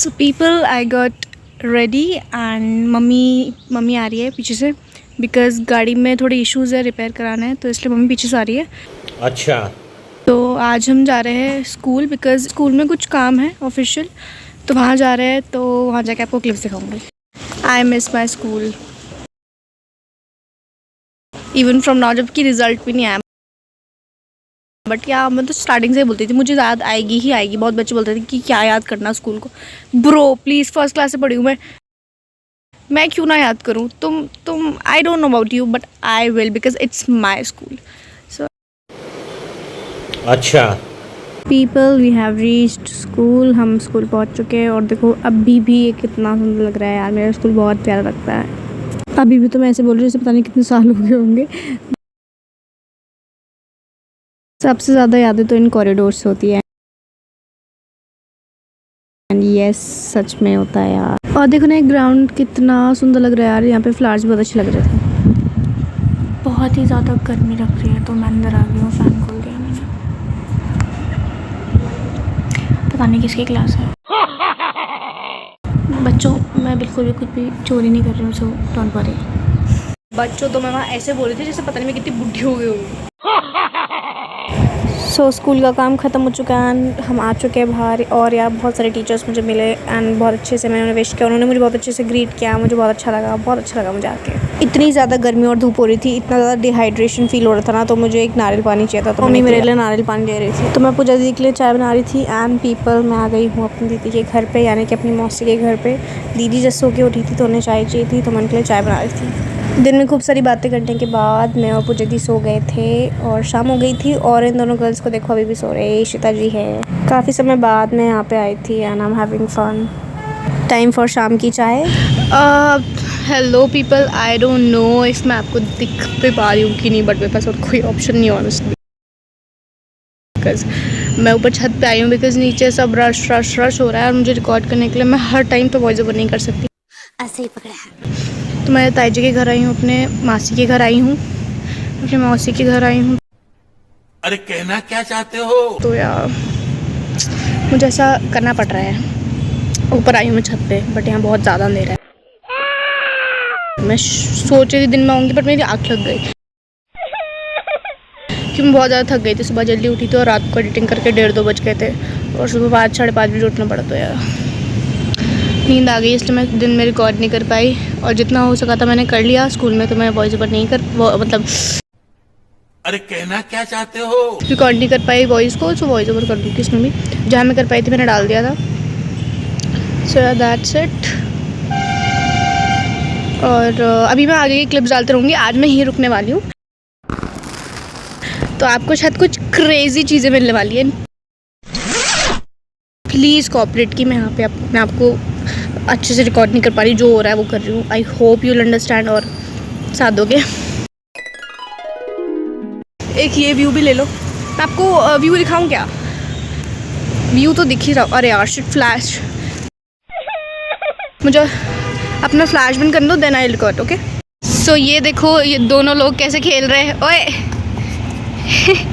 So people, I got ready and mummy आ रही है पीछे से बिकॉज़ गाड़ी में थोड़े इश्यूज़ है, रिपेयर कराना है, तो इसलिए मम्मी पीछे से आ रही है। अच्छा। तो आज हम जा रहे हैं स्कूल बिकॉज़ स्कूल में कुछ काम है ऑफिशियल, तो वहाँ जा रहे हैं, तो वहाँ जाके आपको क्लिप्स दिखाऊंगी। I miss my school even from now, जबकि रिजल्ट भी नहीं आया। बट या मैं तो स्टार्टिंग से ही बोलती थी मुझे याद आएगी ही आएगी। बहुत बच्चे बोलते थे कि क्या याद करना स्कूल को। ब्रो प्लीज़, फर्स्ट क्लास से पढ़ी हूँ मैं क्यों ना याद करूँ। तुम I don't know about you but I will because it's my school. So अच्छा। People, we have reached school. हम स्कूल पहुँच चुके हैं और देखो अभी भी ये कितना सुंदर लग रहा है यार। मेरा स्कूल बहुत प्यारा लगता है। अभी भी तो मैं ऐसे बोल रही हूँ जैसे पता नहीं कितने साल हो गए होंगे। सबसे ज़्यादा यादें तो इन कॉरिडोर से होती है। एंड यस, सच में होता है यार। और देखो ना एक ग्राउंड कितना सुंदर लग रहा है यार। यहाँ पे फ्लावर्स बहुत अच्छे लग रहे थे। बहुत ही ज़्यादा गर्मी लग रही है तो मैं अंदर आ गई हूँ। फ़ैन खोल दिया मैंने। पता नहीं किसकी क्लास है। बच्चों, मैं बिल्कुल भी कुछ भी चोरी नहीं कर रही हूँ, सो डोंट वरी। बच्चों तो मैं वहाँ ऐसे बोल रही थी जैसे पता नहीं मैं कितनी बुढ़ी हो गई हूँ। सो स्कूल का काम ख़त्म हो चुका है। हम आ चुके हैं बाहर और यार बहुत सारे टीचर्स मुझे मिले एंड बहुत अच्छे से मैंने उन्हें विश किया। उन्होंने मुझे बहुत अच्छे से ग्रीट किया। मुझे बहुत अच्छा लगा मुझे आके। इतनी ज़्यादा गर्मी और धूप हो रही थी, इतना ज़्यादा डिहाइड्रेशन फील हो रहा था ना, तो मुझे एक नारियल पानी चाहिए था। तो मम्मी मेरे लिए नारियल पानी ले रही थी, तो मैं पूजा दीदी के लिए चाय बना रही थी। एंड पीपल, मैं आ गई हूँ अपनी दीदी के घर पर, यानी कि अपनी मौसी के घर पर। दीदी जब सो के उठी थी तो उन्हें चाय चाहिए थी, तो मैं उनके लिए चाय बना रही थी। दिन में खूब सारी बातें करने के बाद मैं और पूजा दी सो गए थे और शाम हो गई थी। और इन दोनों गर्ल्स को देखो अभी भी सो रहे। श्वेता जी है। काफ़ी समय बाद मैं यहाँ पे आई थी and I am having fun. Time for शाम की चाय। Hello people, I don't know if मैं आपको दिख पे पा रही हूँ कि नहीं, बट मेरे पास और कोई ऑप्शन नहीं ऑनेस्टली। बिकॉज मैं ऊपर छत पे आई हूँ बिकॉज नीचे सब रश हो रहा है और मुझे रिकॉर्ड करने के लिए मैं हर टाइम पे वॉइस ओवर नहीं कर सकती। ऐसे ही पकड़ा है। तो मैं ताई जी के घर आई हूँ, अपने मासी के घर आई हूँ, अपने मौसी के घर आई हूँ। अरे कहना क्या चाहते हो? तो यार मुझे ऐसा करना पड़ रहा है। ऊपर आई हूँ मैं छत पे, बट यहाँ बहुत ज़्यादा अंधेरा है। मैं सोच रही थी दिन में आऊँगी बट मेरी आँख लग गई कि मैं बहुत ज़्यादा थक गई थी। सुबह जल्दी उठी थी और रात को एडिटिंग करके 1:30-2 बज गए थे और सुबह 5-5:30 बजे उठना पड़ा। तो यार नींद आ गई, इसलिए मैं दिन में रिकॉर्ड नहीं कर पाई और जितना हो सका था मैंने कर लिया। स्कूल में तो मैं वॉइस ओवर नहीं मतलब अरे कहना क्या चाहते हो? रिकॉर्ड नहीं कर पाई वॉइस को, सो वॉइस ओवर कर दूँगी इसमें भी। जहाँ मैं कर पाई थी मैंने डाल दिया था। So that's it. और अभी मैं आगे की क्लिप्स डालते रहूँगी। आज मैं यहीं रुकने वाली हूँ, तो आपको शायद कुछ क्रेजी चीज़ें मिलने वाली हैं। प्लीज़ कोऑपरेट की मैं यहाँ पे मैं आपको अच्छे से रिकॉर्ड नहीं कर पा रही। जो हो रहा है वो कर रही हूँ। I hope you will understand और साथ दोगे। एक ये व्यू भी ले लो। मैं आपको व्यू दिखाऊं क्या? व्यू तो दिख ही रहा। अरे यार शिट, फ्लैश। मुझे अपना फ्लैश बंद कर दो, देन आई रिकॉर्ड। ओके। सो ये देखो ये दोनों लोग कैसे खेल रहे हैं। ओए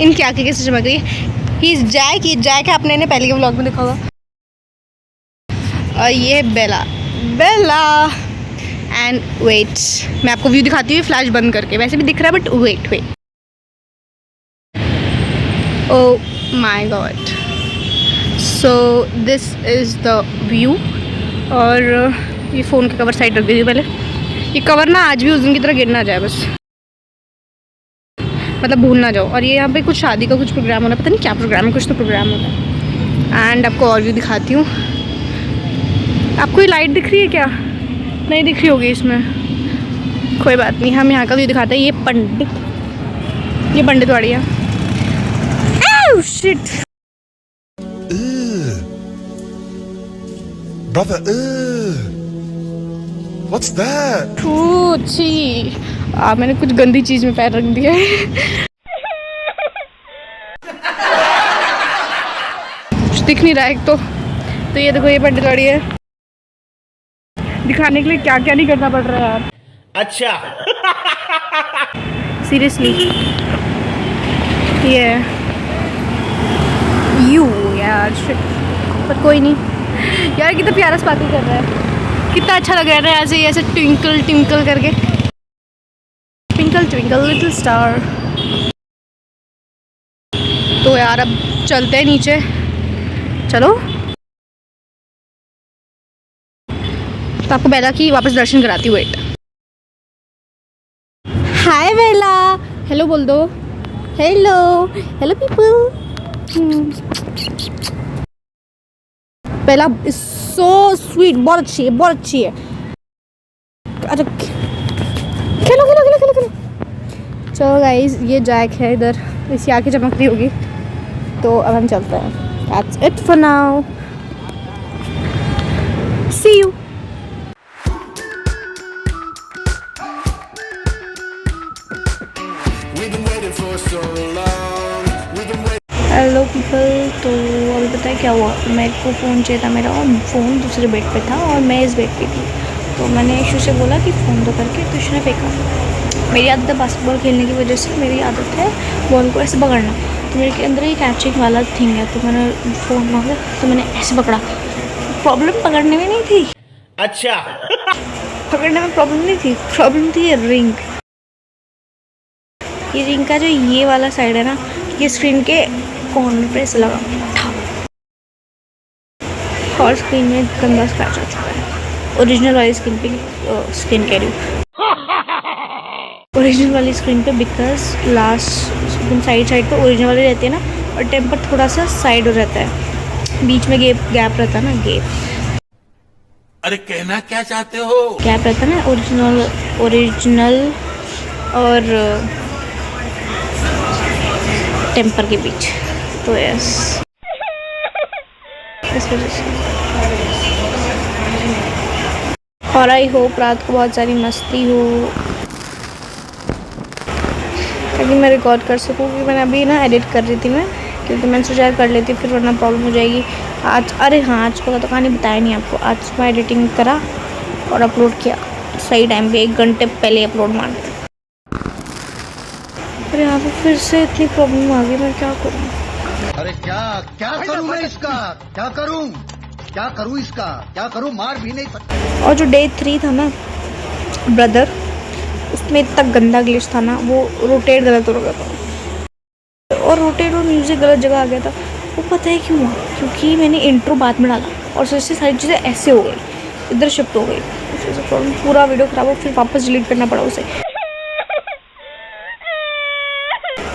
इनकी आंखें कैसे चमक रही है। He is Jack. ये जैक है, आपने पहले के व्लॉग में देखा होगा। और ये बेला एंड वेट, मैं आपको व्यू दिखाती हूँ फ्लैश बंद करके। वैसे भी दिख रहा है but wait oh my god. So this is the view. और ये फ़ोन का कवर साइड रख दीजिए पहले। ये कवर ना आज भी उस दिन की तरह गिर ना जाए, बस मतलब भूल ना जाओ। और ये यहाँ पे कुछ शादी का कुछ प्रोग्राम होना, पता नहीं क्या प्रोग्राम है, कुछ तो प्रोग्राम होता है। एंड आपको और व्यू दिखाती हूँ। आपको ये लाइट दिख रही है क्या? नहीं दिख रही होगी इसमें, कोई बात नहीं। हम यहाँ का व्यू दिखाते हैं। ये पंडित वाड़ी है। Shit Brother, what's that? छी, मैंने कुछ गंदी चीज़ में पैर रख दिया है। कुछ दिख नहीं रहा है एक तो ये देखो ये पंडित वाड़ी है। दिखाने के लिए क्या क्या नहीं करना पड़ रहा है यार। अच्छा। सीरियसली ये यू यार शिट, पर कोई नहीं। यार कितना प्यारा स्पार्कल कर रहा है, कितना अच्छा लग रहा है ऐसे ऐसे ट्विंकल ट्विंकल करके, ट्विंकल ट्विंकल लिटिल स्टार। तो यार अब चलते हैं नीचे, चलो। तो आपको बेला की वापस दर्शन कराती हूँ। वेट, हाय बेला, हेलो बोल दो, hello hello people. Bella is so sweet, बहुत अच्छी है, बहुत अच्छी है। अच्छा खेलो खेलो खेलो खेलो खेलो। चलो गाइस, ये जैक है इधर, इसकी आंखें चमक रही होगी, तो अब हम चलते हैं। That's it for now. See you. Hello people, तो अभी पता है क्या हुआ, मेरे को फ़ोन चाहिए था मेरा, और फ़ोन दूसरे बेड पे था और मैं इस बेड पे थी। तो मैंने इशू से बोला कि फ़ोन दो करके, तो इसने फेंका। मेरी आदत है बास्केटबॉल खेलने की वजह से, मेरी आदत है बॉल को ऐसे पकड़ना, तो मेरे अंदर ही कैचिंग वाला थिंग है, तो मैंने फ़ोन मांगा तो मैंने ऐसे पकड़ा। प्रॉब्लम पकड़ने में नहीं थी, अच्छा। पकड़ने में प्रॉब्लम नहीं थी, प्रॉब्लम थी ये रिंग। ये रिंग का जो ये वाला साइड है ना, ये स्क्रीन के कॉर्नर पे ऐसे लगा था, और स्क्रीन में गंदा स्क्रैच आ चुका है। ओरिजिनल वाली स्क्रीन पे, स्क्रीन कह रही हूँ, ओरिजिनल वाली स्क्रीन पे, बिकॉज लास्ट एकदम साइड साइड पे ओरिजिनल वाली रहती है ना, और टेम्पर थोड़ा सा साइड रहता है, बीच में गैप रहता है ना, गैप अरे कहना क्या चाहते हो? गैप रहता है ना ओरिजिनल और टेम्पर के बीच, तो यस इस वजह से। और आई होप रात को बहुत सारी मस्ती हो, ताकि मैं रिकॉर्ड कर सकूँ, क्योंकि मैंने अभी ना एडिट कर रही थी मैं, क्योंकि मैंने सोचा कर लेती फिर वरना प्रॉब्लम हो जाएगी। आज, अरे हाँ, आज को तो कहानी बताया नहीं आपको, आज मैं एडिटिंग करा और अपलोड किया सही टाइम पे, 1 घंटे पहले अपलोड मार दिया। अरे यहाँ पे फिर से इतनी प्रॉब्लम आ गई, मैं क्या करूँ? अरे क्या क्या करूं मैं इसका, क्या करूं इसका, क्या करूं, मार भी नहीं सकता। और जो डे 3 था ना ब्रदर, उसमें इतना गंदा ग्लिच था ना, वो रोटेट गलत हो गया था, और रोटेट और म्यूज़िक गलत जगह आ गया था। वो पता है क्यों हुआ? क्योंकि मैंने इंट्रो बाद में डाला और उससे सारी चीज़ें ऐसे हो गई, इधर शिफ्ट हो गई, पूरा वीडियो ख़राब हो, फिर वापस डिलीट करना पड़ा उसे।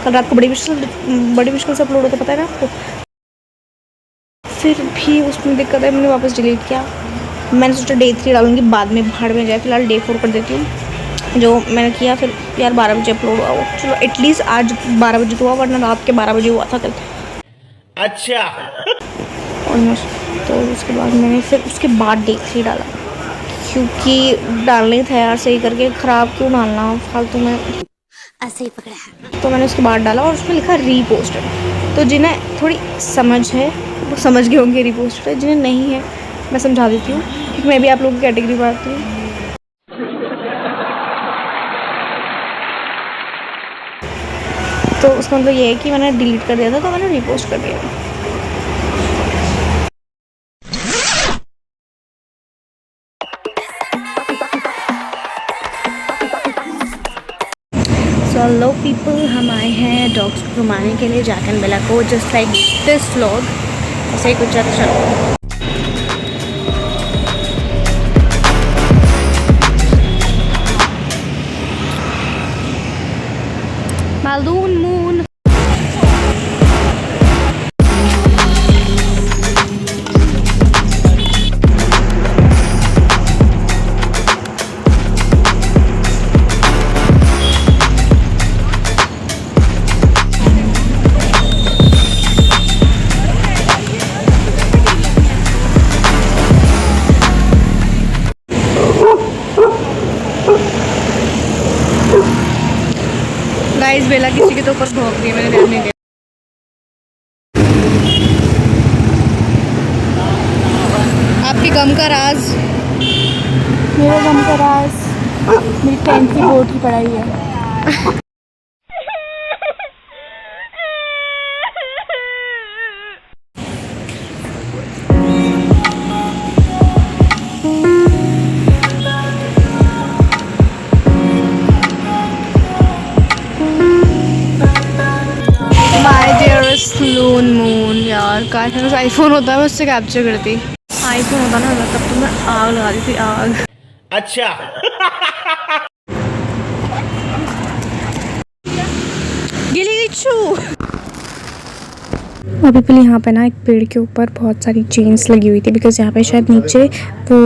कल रात को बड़ी मुश्किल से अपलोड होता, पता है ना आपको, फिर भी उसमें दिक्कत है, मैंने वापस डिलीट किया। मैंने सोचा डे 3 डालूंगी, बाद में भाड़ में जाए, फिलहाल डे 4 कर देती हूँ जो मैंने किया। फिर यार 12 बजे अपलोड हुआ वो, चलो एटलीस्ट आज 12 बजे तो हुआ, वरना रात के 12 बजे हुआ था कल। अच्छा। ऑलमोस्ट। तो उसके बाद मैंने फिर उसके बाद डे 3 डाला, क्योंकि डालने थे यार सही करके, ख़राब क्यों डालना फालतू में, ऐसे ही पकड़ा है। तो मैंने उसके बाद डाला और उसमें लिखा रीपोस्टेड। तो जिन्हें थोड़ी समझ है वो समझ गए होंगे रीपोस्टेड है, जिन्हें नहीं है मैं समझा देती हूँ, क्योंकि मैं भी आप लोगों की कैटेगरी में आती हूँ। तो उसका मतलब ये है कि मैंने डिलीट कर दिया था, तो मैंने रीपोस्ट कर दिया। So hello people, हम आए हैं डॉग्स को घुमाने के लिए, जैक एंड बेला को, जस्ट लाइक दिस व्लॉग, ऐसे ही कुछ अच्छा। Balloon moon. गाइस बेला किसी के तो ऊपर भौंक रही है, मैंने ध्यान नहीं दिया। आपके गम का राज, मेरा गम का राज मेरी 10th की बोर्ड की पढ़ाई है। काश मेरे पास आईफोन होता मैं उससे कैप्चर करती। आईफोन होता ना तब तो मैं आग लगा दी थी, आग। अच्छा। गिली गिच्छू। और पीपल यहाँ पे ना एक पेड़ के ऊपर बहुत सारी चेन्स लगी हुई थी, बिकॉज यहाँ पे शायद नीचे वो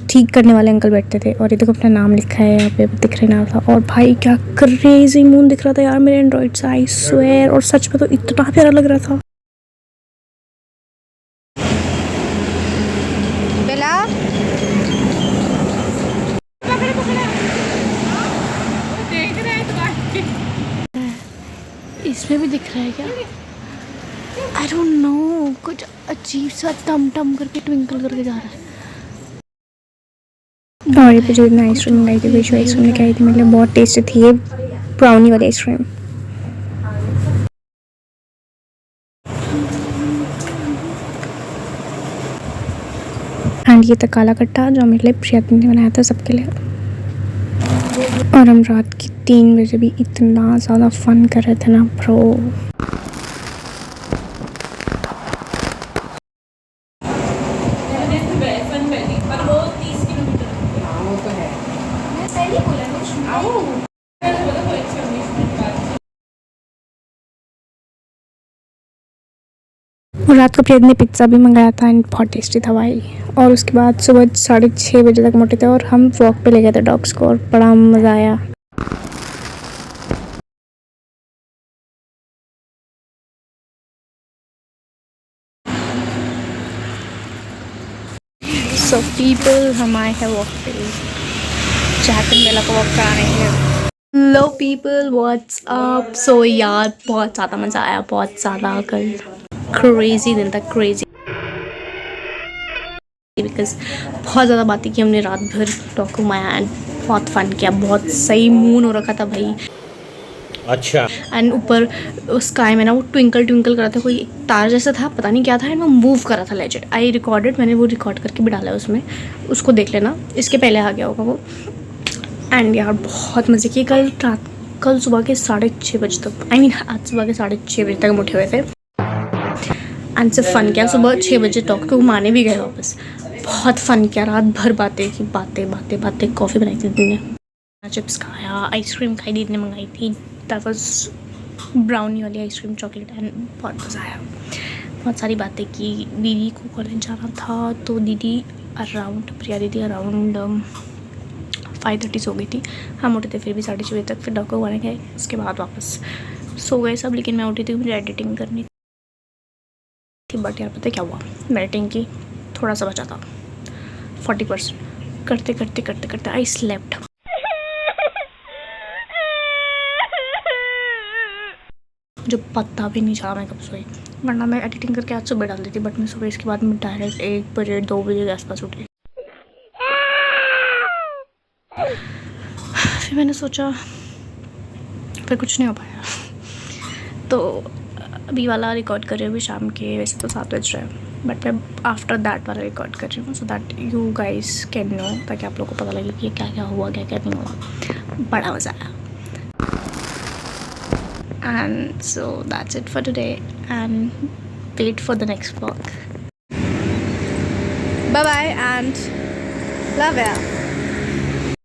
ठीक करने वाले अंकल बैठते थे। और ये देखो अपना नाम लिखा है यहाँ पे, दिख रहा ना था। और भाई क्या क्रेजी मून दिख रहा था यार मेरे एंड्रॉइड से, आई स्वेयर। और सच में तो इतना प्यारा लग रहा था। बेला इसमें भी दिख रहा है क्या? आई डोंट नो, कुछ अजीब सा टम टम करके ट्विंकल करके जा रहा है। और ये जो आइसक्रीम मंगाई थी, विशु आइसक्रीम लेके आई थी, मतलब बहुत टेस्टी थी ये ब्राउनी वाली आइसक्रीम। एंड ये था काला कट्टा जो मेरे लिए प्रियत ने बनाया था सबके लिए। और हम रात की 3 बजे भी इतना ज़्यादा फन कर रहे थे ना ब्रो। और रात को प्रियत ने पिज्ज़ा भी मंगाया था एंड बहुत टेस्टी था भाई। और उसके बाद सुबह 6:30 बजे तक मोटे थे और हम वॉक पे ले गए थे डॉग्स को और बड़ा मज़ा आया। सो पीपल हम आए हैं वॉक पे, जैक एंड बेला को वॉक कराने के लिए। लो पीपल व्हाट्स अप। सो यार बहुत ज़्यादा मज़ा आया, बहुत ज़्यादा। कल क्रेजी दिन था, क्रेजी, बिकॉज बहुत ज़्यादा बातें की हमने रात भर, टॉक घुमाया एंड बहुत फन किया। बहुत सही मून हो रखा था भाई। अच्छा। एंड ऊपर स्काई में ना वो ट्विंकल ट्विंकल कर रहा था, कोई एक तार जैसा था, पता नहीं क्या था, एंड वो मूव कर रहा था लेजेंड। आई रिकॉर्डेड, मैंने वो रिकॉर्ड करके भी डाला है उसमें, उसको देख लेना, इसके पहले आ गया होगा वो। एंड यार बहुत मज़े किए कल सुबह के 6:30 बजे तक, आई मीन आज सुबह के 6:30 बजे तक हम उठे हुए थे एंड सिर्फ फ़न किया। सुबह 6 बजे टॉक को घुमाने भी गए वापस, बहुत फ़न किया। रात भर बातें की, बातें। कॉफ़ी बनाई थी दीदी ने, चिप्स खाया, आइसक्रीम खाई दीदी ने मंगाई थी, दैट वाज ब्राउनी वाली आइसक्रीम, चॉकलेट, एंड बहुत मज़ा आया। बहुत सारी बातें की। दीदी को कॉलेज जाना था तो दीदी प्रिया दीदी अराउंड 5:30 सो गई थी। हम उठे थे फिर भी 6:30 बजे तक, फिर डॉक्टर को घुमाने गए, उसके बाद वापस सो गए सब। लेकिन मैं उठी थी, मुझे एडिटिंग करनी थी, बट यार पता क्या हुआ, एडिटिंग की थोड़ा सा बचा था, 40%। करते आई स्लेप्ट। जो पता भी नहीं चला मैं कब सोई, वरना मैं एडिटिंग करके आज सुबह डाल देती, बट मैं सुबह इसके बाद मैं डायरेक्ट 1 बजे 2 बजे के आसपास उठी। फिर मैंने सोचा, फिर कुछ नहीं हो पाया, तो अभी वाला रिकॉर्ड कर रही हूँ अभी शाम के, वैसे तो 7 बज रहे हैं, बट मैं आफ्टर दैट वाला रिकॉर्ड कर रही हूँ, so that you guys can know, ताकि आप लोगों को पता लगे कि क्या क्या हुआ, क्या क्या नहीं हुआ। बड़ा मज़ा आया। And so that's it for today, and wait for the next vlog. Bye bye and love ya.